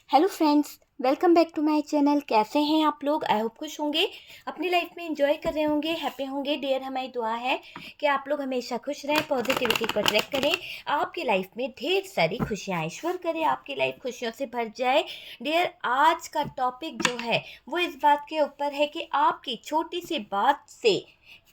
Hello friends, welcome back to my channel. कैसे हैं आप लोग? आई होप खुश होंगे, अपनी लाइफ में एंजॉय कर रहे होंगे, हैप्पी होंगे। डियर, हमारी दुआ है कि आप लोग हमेशा खुश रहें, पॉजिटिविटी को अट्रैक्ट करें, आपकी लाइफ में ढेर सारी खुशियाँ ईश्वर करे आपकी लाइफ खुशियों से भर जाए। डियर, आज का टॉपिक जो है वो इस बात के ऊपर है कि आपकी छोटी सी बात से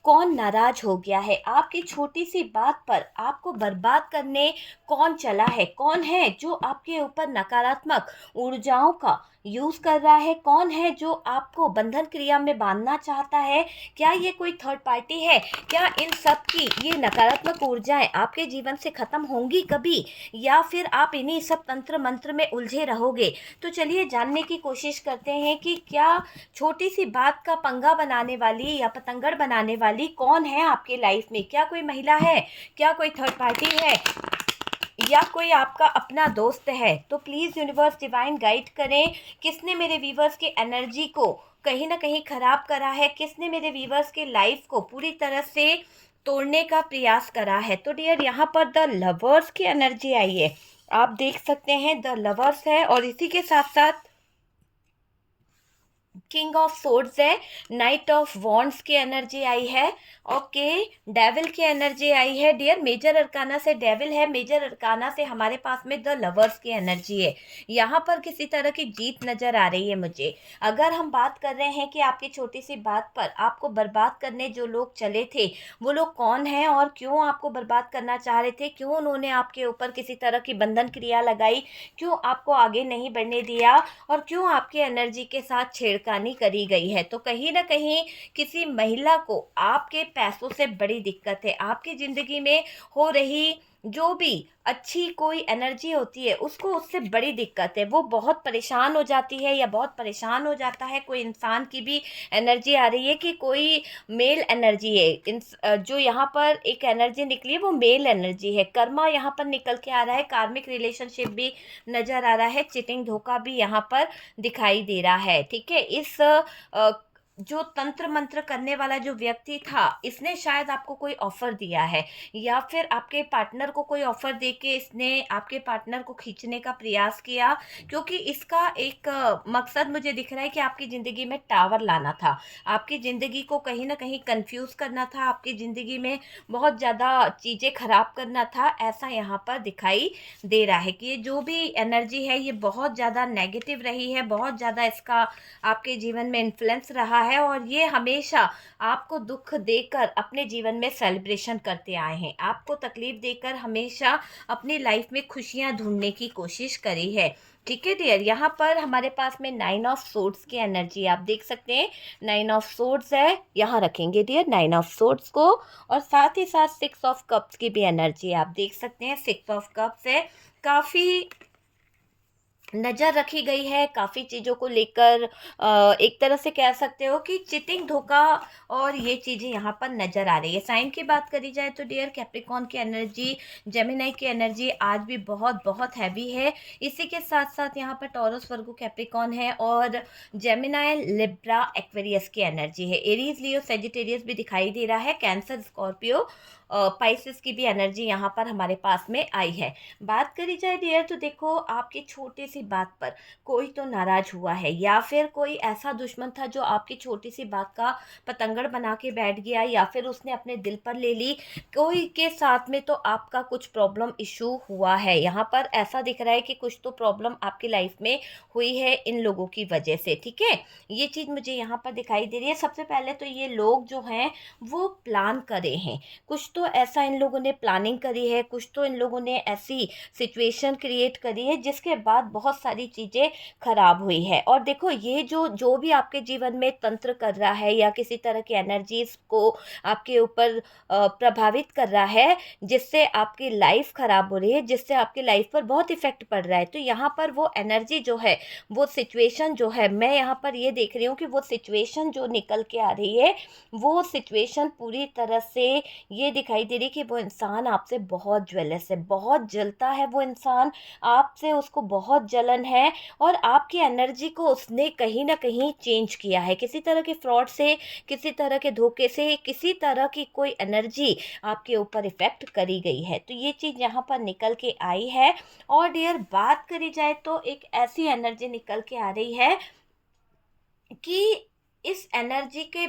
कौन नाराज हो गया है, आपकी छोटी सी बात पर आपको बर्बाद करने कौन चला है, कौन है जो आपके ऊपर नकारात्मक ऊर्जाओं का यूज कर रहा है, कौन है जो आपको बंधन क्रिया में बांधना चाहता है। क्या ये कोई थर्ड पार्टी है? क्या इन सब की ये नकारात्मक ऊर्जाएं आपके जीवन से खत्म होंगी कभी, या फिर आप इन्हीं सब तंत्र मंत्र में उलझे रहोगे? तो चलिए जानने की कोशिश करते हैं कि क्या छोटी सी बात का पंगा बनाने वाली या पतंगड़ बनाने वाली कौन है आपके लाइफ में। क्या कोई महिला है, क्या कोई थर्ड पार्टी है, या कोई आपका अपना दोस्त है? तो प्लीज़ यूनिवर्स डिवाइन गाइड करें, किसने मेरे व्यूवर्स की एनर्जी को कहीं ना कहीं ख़राब करा है, किसने मेरे व्यूवर्स के लाइफ को पूरी तरह से तोड़ने का प्रयास करा है। तो डियर, यहाँ पर द लवर्स की एनर्जी आई है, आप देख सकते हैं द लवर्स है, और इसी के साथ साथ किंग ऑफ सोर्ड्स है, नाइट ऑफ वॉन्ड्स की एनर्जी आई है, ओके, डेविल की एनर्जी आई है। डियर, मेजर अरकाना से डेविल है, मेजर अरकाना से हमारे पास में द लवर्स की एनर्जी है। यहाँ पर किसी तरह की जीत नजर आ रही है मुझे। अगर हम बात कर रहे हैं कि आपकी छोटी सी बात पर आपको बर्बाद करने जो लोग चले थे, वो लोग कौन हैं और क्यों आपको बर्बाद करना चाह रहे थे, क्यों उन्होंने आपके ऊपर किसी तरह की बंधन क्रिया लगाई, क्यों आपको आगे नहीं बढ़ने दिया, और क्यों आपकी एनर्जी के साथ छेड़खानी करी गई है। तो कहीं ना कहीं किसी महिला को आपके पैसों से बड़ी दिक्कत है, आपकी ज़िंदगी में हो रही जो भी अच्छी कोई एनर्जी होती है उसको उससे बड़ी दिक्कत है, वो बहुत परेशान हो जाती है या बहुत परेशान हो जाता है। कोई इंसान की भी एनर्जी आ रही है कि कोई मेल एनर्जी है, जो यहाँ पर एक एनर्जी निकली है वो मेल एनर्जी है। कर्मा यहाँ पर निकल के आ रहा है, कार्मिक रिलेशनशिप भी नज़र आ रहा है, चिटिंग धोखा भी यहाँ पर दिखाई दे रहा है। ठीक है, इस जो तंत्र मंत्र करने वाला जो व्यक्ति था, इसने शायद आपको कोई ऑफर दिया है, या फिर आपके पार्टनर को कोई ऑफर दे के इसने आपके पार्टनर को खींचने का प्रयास किया, क्योंकि इसका एक मकसद मुझे दिख रहा है कि आपकी ज़िंदगी में टावर लाना था, आपकी ज़िंदगी को कहीं ना कहीं कंफ्यूज करना था, आपकी ज़िंदगी में बहुत ज़्यादा चीज़ें खराब करना था। ऐसा यहाँ पर दिखाई दे रहा है कि ये जो भी एनर्जी है ये बहुत ज़्यादा नेगेटिव रही है, बहुत ज़्यादा इसका आपके जीवन में इन्फ्लुएंस रहा है, और ये हमेशा आपको दुख देकर अपने जीवन में सेलिब्रेशन करते आए हैं, आपको तकलीफ देकर हमेशा अपनी लाइफ में खुशियां ढूंढने की कोशिश करी है। ठीक है डियर, यहाँ पर हमारे पास में नाइन ऑफ सोर्ड्स की एनर्जी आप देख सकते हैं, नाइन ऑफ सोर्ड्स है, यहाँ रखेंगे डियर नाइन ऑफ सोर्ड्स को, और साथ ही साथ सिक्स ऑफ कप्स की भी एनर्जी आप देख सकते हैं। सिक्स ऑफ कप्स है, काफ़ी नज़र रखी गई है, काफ़ी चीज़ों को लेकर एक तरह से कह सकते हो कि चिटिंग धोखा, और ये चीज़ें यहाँ पर नज़र आ रही है। साइन की बात करी जाए तो डियर, कैप्रिकॉन की एनर्जी, जेमिनाई की एनर्जी आज भी बहुत बहुत हैवी है। इसी के साथ साथ यहाँ पर टॉरस, वर्गो, कैप्रिकॉन है, और जेमिनाई, लिब्रा, एक्वेरियस की एनर्जी है। एरीज, लियो, सेजिटेरियस भी दिखाई दे रहा है, कैंसर, स्कॉर्पियो, पाइसिस की भी एनर्जी यहाँ पर हमारे पास में आई है। बात करी जाए डियर तो देखो, आपकी छोटी सी बात पर कोई तो नाराज हुआ है, या फिर कोई ऐसा दुश्मन था जो आपकी छोटी सी बात का पतंगड़ बना के बैठ गया, या फिर उसने अपने दिल पर ले ली। कोई के साथ में तो आपका कुछ प्रॉब्लम इशू हुआ है, यहाँ पर ऐसा दिख रहा है कि कुछ तो प्रॉब्लम आपकी लाइफ में हुई है इन लोगों की वजह से। ठीक है, ये चीज़ मुझे यहाँ पर दिखाई दे रही है। सबसे पहले तो ये लोग जो हैं वो प्लान करे हैं, कुछ तो ऐसा इन लोगों ने प्लानिंग करी है, कुछ तो इन लोगों ने ऐसी सिचुएशन क्रिएट करी है जिसके बाद बहुत सारी चीज़ें खराब हुई है। और देखो, ये जो जो भी आपके जीवन में तंत्र कर रहा है या किसी तरह की एनर्जीज को आपके ऊपर प्रभावित कर रहा है, जिससे आपकी लाइफ खराब हो रही है, जिससे आपकी लाइफ पर बहुत इफेक्ट पड़ रहा है, तो यहाँ पर वो एनर्जी जो है, वो सिचुएशन जो है, मैं यहाँ पर ये देख रही हूँ कि वो सिचुएशन जो निकल के आ रही है, वो सिचुएशन पूरी तरह से ये दिखाई दे रही कि वो इंसान आपसे बहुत ज्वेलस है, बहुत जलता है वो इंसान आपसे, उसको बहुत जलन है और आपकी एनर्जी को उसने कहीं ना कहीं चेंज किया है, किसी तरह के फ्रॉड से, किसी तरह के धोखे से, किसी तरह की कोई एनर्जी आपके ऊपर इफेक्ट करी गई है। तो ये चीज़ यहाँ पर निकल के आई है। और डियर बात करी जाए तो एक ऐसी एनर्जी निकल के आ रही है कि इस एनर्जी के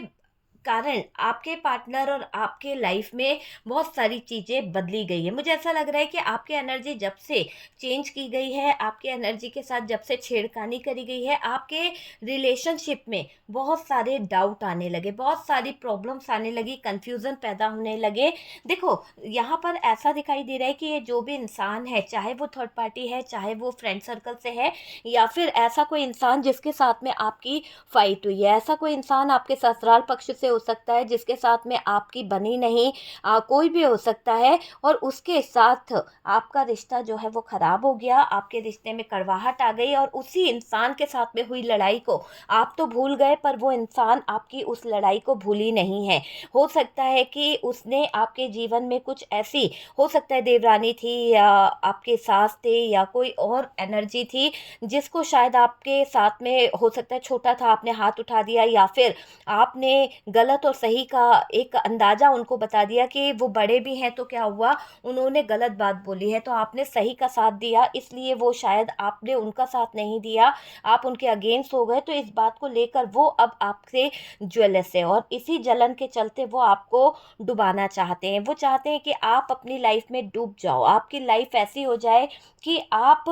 कारण आपके पार्टनर और आपके लाइफ में बहुत सारी चीज़ें बदली गई है। मुझे ऐसा लग रहा है कि आपकी एनर्जी जब से चेंज की गई है, आपके एनर्जी के साथ जब से छेड़खानी करी गई है, आपके रिलेशनशिप में बहुत सारे डाउट आने लगे, बहुत सारी प्रॉब्लम्स आने लगी, कंफ्यूजन पैदा होने लगे। देखो, यहाँ पर ऐसा दिखाई दे रहा है कि ये जो भी इंसान है, चाहे वो थर्ड पार्टी है, चाहे वो फ्रेंड सर्कल से है, या फिर ऐसा कोई इंसान जिसके साथ में आपकी फाइट हुई है, ऐसा कोई इंसान आपके ससुराल पक्ष से हो सकता है जिसके साथ में आपकी बनी नहीं, कोई भी हो सकता है, और उसके साथ आपका रिश्ता जो है वो खराब हो गया, आपके रिश्ते में कड़वाहट आ गई, और उसी इंसान के साथ में हुई लड़ाई को आप तो भूल गए पर वो इंसान आपकी उस लड़ाई को भूली नहीं है। हो सकता है कि उसने आपके जीवन में कुछ ऐसी, हो सकता है देवरानी थी या आपके सास थे या कोई और एनर्जी थी जिसको शायद आपके साथ में, हो सकता है छोटा था, आपने हाथ उठा दिया, या फिर आपने गलत और सही का एक अंदाज़ा उनको बता दिया कि वो बड़े भी हैं, तो क्या हुआ, उन्होंने गलत बात बोली है तो आपने सही का साथ दिया, इसलिए वो शायद आपने उनका साथ नहीं दिया, आप उनके अगेंस्ट हो गए। तो इस बात को लेकर वो अब आपसे ज्वेलस है और इसी जलन के चलते वो आपको डुबाना चाहते हैं। वो चाहते हैं कि आप अपनी लाइफ में डूब जाओ, आपकी लाइफ ऐसी हो जाए कि आप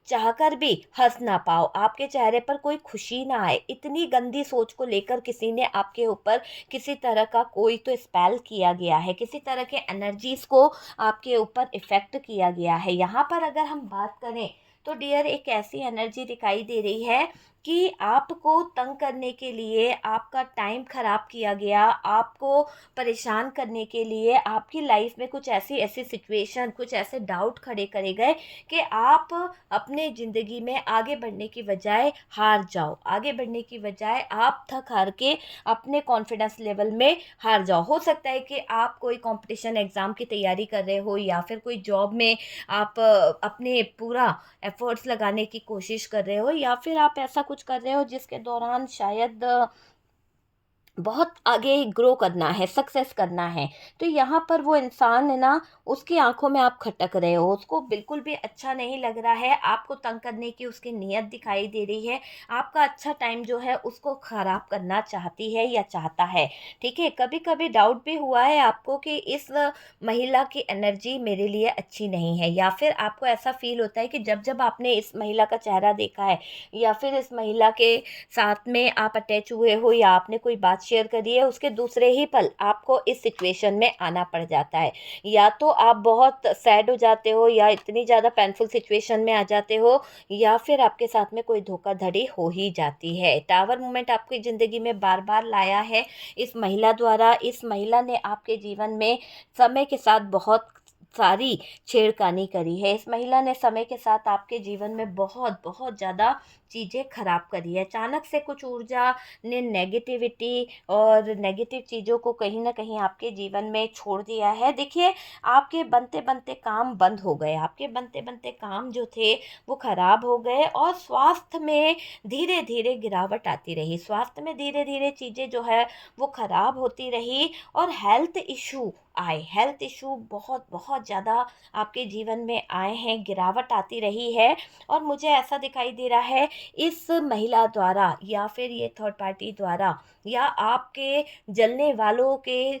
चाहकर भी हंस ना पाओ, आपके चेहरे पर कोई खुशी ना आए। इतनी गंदी सोच को लेकर किसी ने आपके ऊपर किसी तरह का कोई तो स्पेल किया गया है, किसी तरह के एनर्जीज को आपके ऊपर इफेक्ट किया गया है। यहाँ पर अगर हम बात करें तो डियर एक ऐसी एनर्जी दिखाई दे रही है कि आपको तंग करने के लिए, आपका टाइम खराब किया गया, आपको परेशान करने के लिए, आपकी लाइफ में कुछ ऐसी ऐसी सिचुएशन, कुछ ऐसे डाउट खड़े करे गए कि आप अपने ज़िंदगी में आगे बढ़ने की बजाय हार जाओ, आगे बढ़ने की बजाय आप थक हार के अपने कॉन्फिडेंस लेवल में हार जाओ। हो सकता है कि आप कोई कंपटीशन एग्ज़ाम की तैयारी कर रहे हो, या फिर कोई जॉब में आप अपने पूरा एफर्ट्स लगाने की कोशिश कर रहे हो, या फिर आप ऐसा कुछ कर रहे हो जिसके दौरान शायद बहुत आगे ग्रो करना है, सक्सेस करना है। तो यहाँ पर वो इंसान है ना, उसकी आंखों में आप खटक रहे हो, उसको बिल्कुल भी अच्छा नहीं लग रहा है, आपको तंग करने की उसकी नीयत दिखाई दे रही है, आपका अच्छा टाइम जो है उसको ख़राब करना चाहती है या चाहता है। ठीक है, कभी कभी डाउट भी हुआ है आपको कि इस महिला की एनर्जी मेरे लिए अच्छी नहीं है, या फिर आपको ऐसा फील होता है कि जब जब आपने इस महिला का चेहरा देखा है, या फिर इस महिला के साथ में आप अटैच हुए हो, या आपने कोई बात शेयर करी है, उसके दूसरे ही पल आपको इस सिचुएशन में आना पड़ जाता है। या तो आप बहुत सैड हो जाते हो, या इतनी ज़्यादा पेनफुल सिचुएशन में आ जाते हो, या फिर आपके साथ में कोई धोखाधड़ी हो ही जाती है। टावर मोमेंट आपकी ज़िंदगी में बार बार लाया है इस महिला द्वारा। इस महिला ने आपके जीवन में समय के साथ बहुत सारी छेड़खानी करी है। इस महिला ने समय के साथ आपके जीवन में बहुत बहुत ज़्यादा चीज़ें खराब करी है। अचानक से कुछ ऊर्जा ने नेगेटिविटी और नेगेटिव चीज़ों को कहीं ना कहीं आपके जीवन में छोड़ दिया है। देखिए, आपके बनते बनते काम बंद हो गए, आपके बनते बनते काम जो थे वो खराब हो गए, और स्वास्थ्य में धीरे धीरे गिरावट आती रही, स्वास्थ्य में धीरे धीरे चीज़ें जो है वो खराब होती रही, और हेल्थ इशू आए, हेल्थ इशू बहुत बहुत ज़्यादा आपके जीवन में आए हैं, गिरावट आती रही है। और मुझे ऐसा दिखाई दे रहा है इस महिला द्वारा, या फिर ये थर्ड पार्टी द्वारा, या आपके जलने वालों के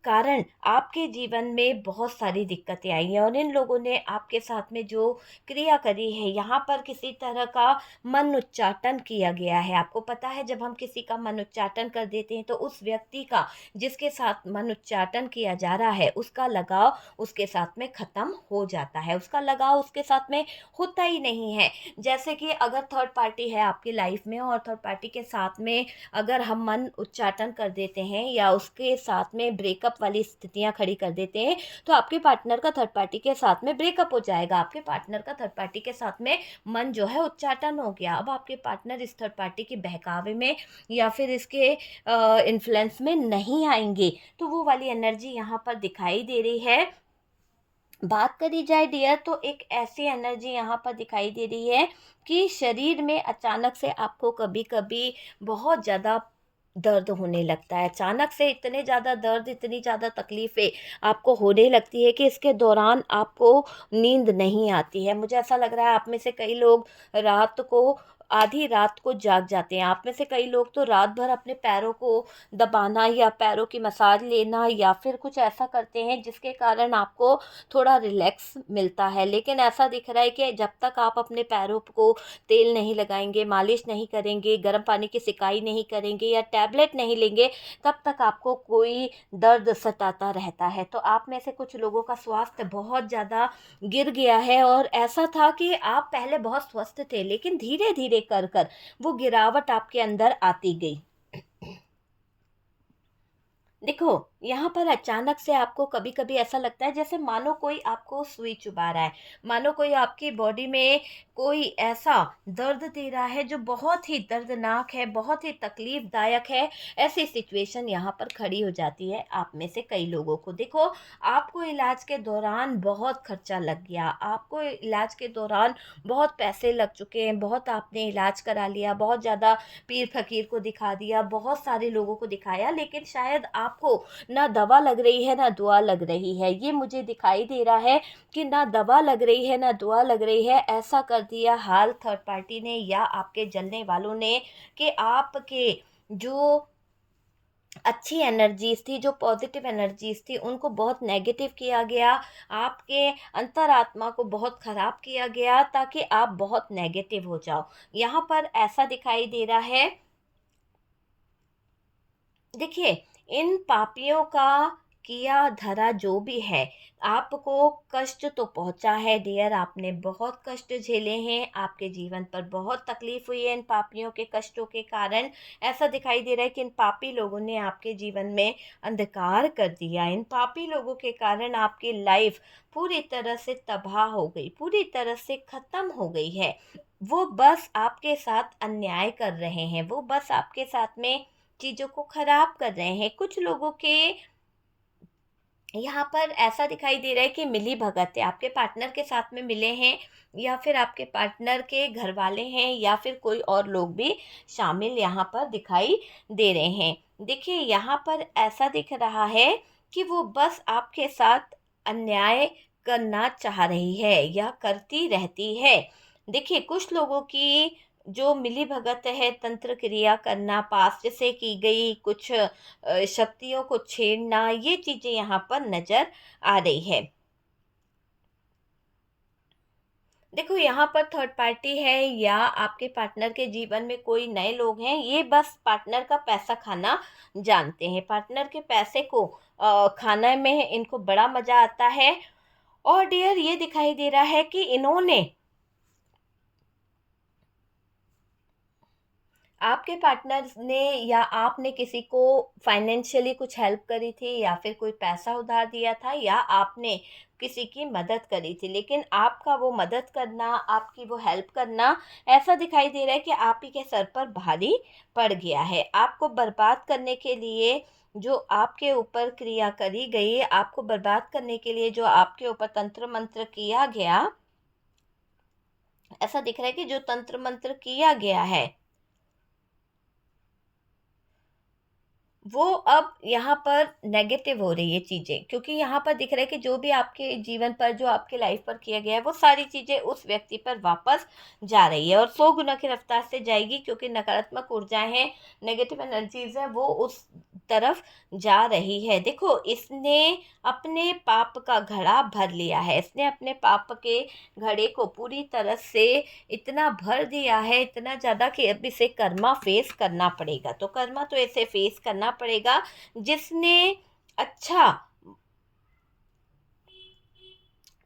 कारण आपके जीवन में बहुत सारी दिक्कतें आई हैं, और इन लोगों ने आपके साथ में जो क्रिया करी है, यहाँ पर किसी तरह का मन उच्चाटन किया गया है। आपको पता है, जब हम किसी का मन उच्चाटन कर देते हैं तो उस व्यक्ति का, जिसके साथ मन उच्चाटन किया जा रहा है, उसका लगाव उसके साथ में ख़त्म हो जाता है, उसका लगाव उसके साथ में होता ही नहीं है। जैसे कि अगर थर्ड पार्टी है आपकी लाइफ में, और थर्ड पार्टी के साथ में अगर हम मन उच्चाटन कर देते हैं या उसके साथ में ब्रेकअप ब्रेकअप वाली स्थितियाँ खड़ी कर देते हैं, तो आपके पार्टनर का थर्ड पार्टी के साथ में ब्रेकअप हो जाएगा। आपके पार्टनर का थर्ड पार्टी के साथ में मन जो है उच्चाटन हो गया। अब आपके पार्टनर इस थर्ड पार्टी के बहकावे में या फिर इसके इन्फ्लुएंस में नहीं आएंगे। तो वो वाली एनर्जी यहाँ पर दिखाई दे रही है। बात करी जाए डियर, तो एक ऐसी एनर्जी यहाँ पर दिखाई दे रही है कि शरीर में अचानक से आपको कभी कभी बहुत ज़्यादा दर्द होने लगता है। अचानक से इतने ज़्यादा दर्द, इतनी ज़्यादा तकलीफ़ें आपको होने लगती है कि इसके दौरान आपको नींद नहीं आती है। मुझे ऐसा लग रहा है आप में से कई लोग रात को, आधी रात को जाग जाते हैं। आप में से कई लोग तो रात भर अपने पैरों को दबाना या पैरों की मसाज लेना या फिर कुछ ऐसा करते हैं जिसके कारण आपको थोड़ा रिलैक्स मिलता है। लेकिन ऐसा दिख रहा है कि जब तक आप अपने पैरों को तेल नहीं लगाएंगे, मालिश नहीं करेंगे, गर्म पानी की सिकाई नहीं करेंगे या टैबलेट नहीं लेंगे, तब तक आपको कोई दर्द सताता रहता है। तो आप में से कुछ लोगों का स्वास्थ्य बहुत ज़्यादा गिर गया है और ऐसा था कि आप पहले बहुत स्वस्थ थे, लेकिन धीरे धीरे कर कर वो गिरावट आपके अंदर आती गई। देखो, यहाँ पर अचानक से आपको कभी कभी ऐसा लगता है जैसे मानो कोई आपको सुई चुभा रहा है, मानो कोई आपकी बॉडी में कोई ऐसा दर्द दे रहा है जो बहुत ही दर्दनाक है, बहुत ही तकलीफदायक है। ऐसी सिचुएशन यहाँ पर खड़ी हो जाती है आप में से कई लोगों को। देखो, आपको इलाज के दौरान बहुत खर्चा लग गया, आपको इलाज के दौरान बहुत पैसे लग चुके हैं, बहुत आपने इलाज करा लिया, बहुत ज़्यादा पीर फकीर को दिखा दिया, बहुत सारे लोगों को दिखाया, लेकिन शायद आपको ना दवा लग रही है ना दुआ लग रही है। ये मुझे दिखाई दे रहा है कि ना दवा लग रही है ना दुआ लग रही है। ऐसा कर दिया हाल थर्ड पार्टी ने या आपके जलने वालों ने कि आपके जो अच्छी एनर्जीज थी, जो पॉजिटिव एनर्जीज थी, उनको बहुत नेगेटिव किया गया। आपके अंतरात्मा को बहुत ख़राब किया गया ताकि आप बहुत नेगेटिव हो जाओ। यहाँ पर ऐसा दिखाई दे रहा है। देखिए, इन पापियों का किया धरा जो भी है, आपको कष्ट तो पहुंचा है डियर, आपने बहुत कष्ट झेले हैं, आपके जीवन पर बहुत तकलीफ हुई है इन पापियों के कष्टों के कारण। ऐसा दिखाई दे रहा है कि इन पापी लोगों ने आपके जीवन में अंधकार कर दिया। इन पापी लोगों के कारण आपकी लाइफ पूरी तरह से तबाह हो गई, पूरी तरह से ख़त्म हो गई है। वो बस आपके साथ अन्याय कर रहे हैं, वो बस आपके साथ में चीज़ों को खराब कर रहे हैं। कुछ लोगों के यहाँ पर ऐसा दिखाई दे रहा है कि मिली भगत है, आपके पार्टनर के साथ में मिले हैं या फिर आपके पार्टनर के घर वाले हैं या फिर कोई और लोग भी शामिल यहाँ पर दिखाई दे रहे हैं। देखिए, यहाँ पर ऐसा दिख रहा है कि वो बस आपके साथ अन्याय करना चाह रही है या करती रहती है। देखिए, कुछ लोगों की जो मिली भगत है, तंत्र क्रिया करना, पास्ट से की गई कुछ शक्तियों को छेड़ना, ये चीज़ें यहाँ पर नज़र आ रही है। देखो, यहाँ पर थर्ड पार्टी है या आपके पार्टनर के जीवन में कोई नए लोग हैं, ये बस पार्टनर का पैसा खाना जानते हैं। पार्टनर के पैसे को खाने में इनको बड़ा मज़ा आता है। और डियर, ये दिखाई दे रहा है कि इन्होंने आपके पार्टनर ने या आपने किसी को फाइनेंशियली कुछ हेल्प करी थी या फिर कोई पैसा उधार दिया था या आपने किसी की मदद करी थी, लेकिन आपका वो मदद करना, आपकी वो हेल्प करना, ऐसा दिखाई दे रहा है कि आप ही के सर पर भारी पड़ गया है। आपको बर्बाद करने के लिए जो आपके ऊपर क्रिया करी गई, आपको बर्बाद करने के लिए जो आपके ऊपर तंत्र मंत्र किया गया, ऐसा दिख रहा है कि जो तंत्र मंत्र किया गया है वो अब यहाँ पर नेगेटिव हो रही है चीज़ें, क्योंकि यहाँ पर दिख रहा है कि जो भी आपके जीवन पर, जो आपके लाइफ पर किया गया है, वो सारी चीज़ें उस व्यक्ति पर वापस जा रही है और 100 गुना की रफ्तार से जाएगी, क्योंकि नकारात्मक ऊर्जाएं हैं, नेगेटिव एनर्जीज हैं, वो उस तरफ जा रही है। देखो, इसने अपने पाप का घड़ा भर लिया है, इसने अपने पाप के घड़े को पूरी तरह से इतना भर दिया है, इतना ज़्यादा कि अब इसे कर्मा फेस करना पड़ेगा। तो कर्मा तो इसे फेस करना पड़ेगा। जिसने अच्छा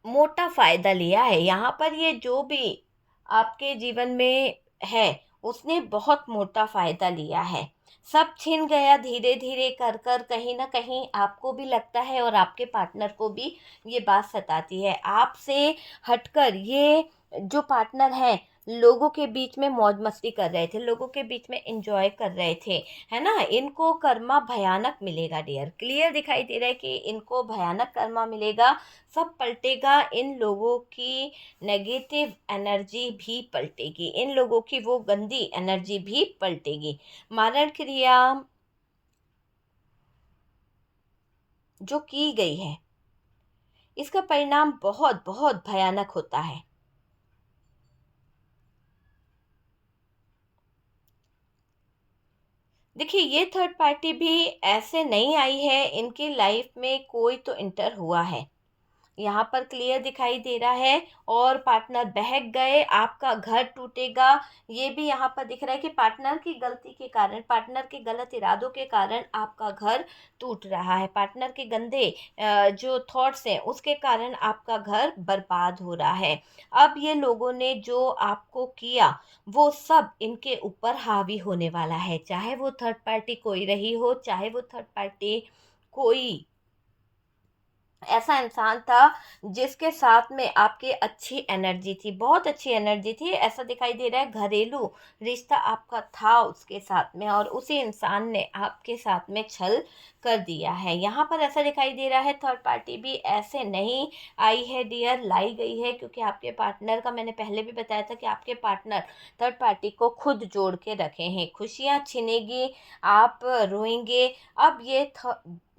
मोटा फायदा लिया है यहाँ पर, ये जो भी आपके जीवन में है उसने बहुत मोटा फायदा लिया है। सब छिन गया धीरे धीरे कर कर, कहीं ना कहीं आपको भी लगता है और आपके पार्टनर को भी ये बात सताती है। आपसे हटकर ये जो पार्टनर है लोगों के बीच में मौज मस्ती कर रहे थे, लोगों के बीच में एंजॉय कर रहे थे, है ना। इनको कर्मा भयानक मिलेगा डियर, क्लियर दिखाई दे रहा है कि इनको भयानक कर्मा मिलेगा। सब पलटेगा, इन लोगों की नेगेटिव एनर्जी भी पलटेगी, इन लोगों की वो गंदी एनर्जी भी पलटेगी। मारण क्रिया जो की गई है इसका परिणाम बहुत बहुत भयानक होता है। देखिए ये थर्ड पार्टी भी ऐसे नहीं आई है, इनकी लाइफ में कोई तो इंटर हुआ है, यहाँ पर क्लियर दिखाई दे रहा है। और पार्टनर बहक गए, आपका घर टूटेगा। ये भी यहाँ पर दिख रहा है कि पार्टनर की गलती के कारण, पार्टनर के गलत इरादों के कारण आपका घर टूट रहा है, पार्टनर के गंदे जो थॉट्स हैं उसके कारण आपका घर बर्बाद हो रहा है। अब ये लोगों ने जो आपको किया वो सब इनके ऊपर हावी होने वाला है, चाहे वो थर्ड पार्टी कोई रही हो, चाहे वो थर्ड पार्टी कोई ऐसा इंसान था जिसके साथ में आपकी अच्छी एनर्जी थी, बहुत अच्छी एनर्जी थी। ऐसा दिखाई दे रहा है घरेलू रिश्ता आपका था उसके साथ में, और उसी इंसान ने आपके साथ में छल कर दिया है। यहाँ पर ऐसा दिखाई दे रहा है थर्ड पार्टी भी ऐसे नहीं आई है डियर, लाई गई है, क्योंकि आपके पार्टनर का मैंने पहले भी बताया था कि आपके पार्टनर थर्ड पार्टी को खुद जोड़ के रखे हैं। खुशियाँ छिनेगी, आप रोएंगे। अब ये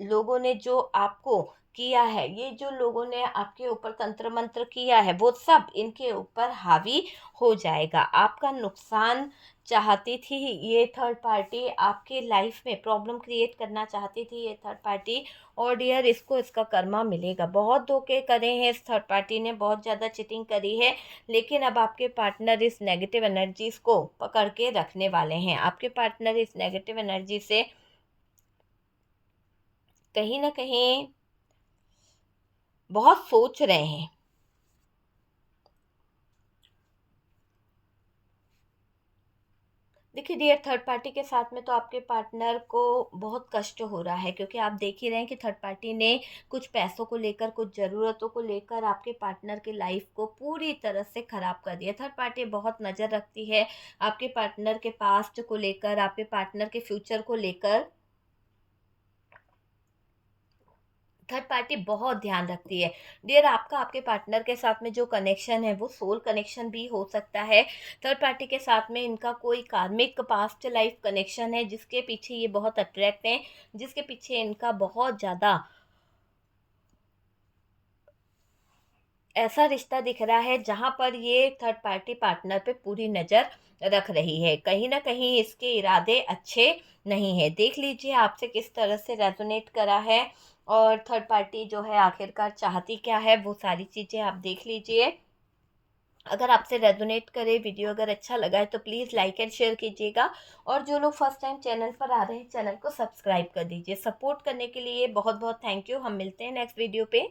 लोगों ने जो आपको किया है, ये जो लोगों ने आपके ऊपर तंत्र मंत्र किया है वो सब इनके ऊपर हावी हो जाएगा। आपका नुकसान चाहती थी ये थर्ड पार्टी, आपके लाइफ में प्रॉब्लम क्रिएट करना चाहती थी ये थर्ड पार्टी। और डियर इसको इसका कर्मा मिलेगा। बहुत धोखे करे हैं इस थर्ड पार्टी ने, बहुत ज़्यादा चीटिंग करी है, लेकिन अब आपके पार्टनर इस नेगेटिव एनर्जीज को पकड़ के रखने वाले हैं। आपके पार्टनर इस नेगेटिव एनर्जी से कहीं ना कहीं बहुत सोच रहे हैं। देखिए डियर थर्ड पार्टी के साथ में तो आपके पार्टनर को बहुत कष्ट हो रहा है, क्योंकि आप देख ही रहे हैं कि थर्ड पार्टी ने कुछ पैसों को लेकर, कुछ ज़रूरतों को लेकर आपके पार्टनर की लाइफ को पूरी तरह से ख़राब कर दिया। थर्ड पार्टी बहुत नज़र रखती है आपके पार्टनर के पास्ट को लेकर, आपके पार्टनर के फ्यूचर को लेकर। थर्ड पार्टी बहुत ध्यान रखती है डियर। आपका आपके पार्टनर के साथ में जो कनेक्शन है वो सोल कनेक्शन भी हो सकता है। थर्ड पार्टी के साथ में इनका कोई कार्मिक पास्ट लाइफ कनेक्शन है जिसके पीछे ये बहुत अट्रैक्ट हैं, जिसके पीछे इनका बहुत ज़्यादा ऐसा रिश्ता दिख रहा है जहाँ पर ये थर्ड पार्टी पार्टनर पे पूरी नज़र रख रही है। कहीं ना कहीं इसके इरादे अच्छे नहीं है। देख लीजिए आपसे किस तरह से रेजोनेट करा है, और थर्ड पार्टी जो है आखिरकार चाहती क्या है, वो सारी चीज़ें आप देख लीजिए। अगर आपसे रेजोनेट करे वीडियो, अगर अच्छा लगा है तो प्लीज़ लाइक एंड शेयर कीजिएगा। और जो लोग फर्स्ट टाइम चैनल पर आ रहे हैं चैनल को सब्सक्राइब कर दीजिए। सपोर्ट करने के लिए बहुत बहुत थैंक यू। हम मिलते हैं नेक्स्ट वीडियो पे।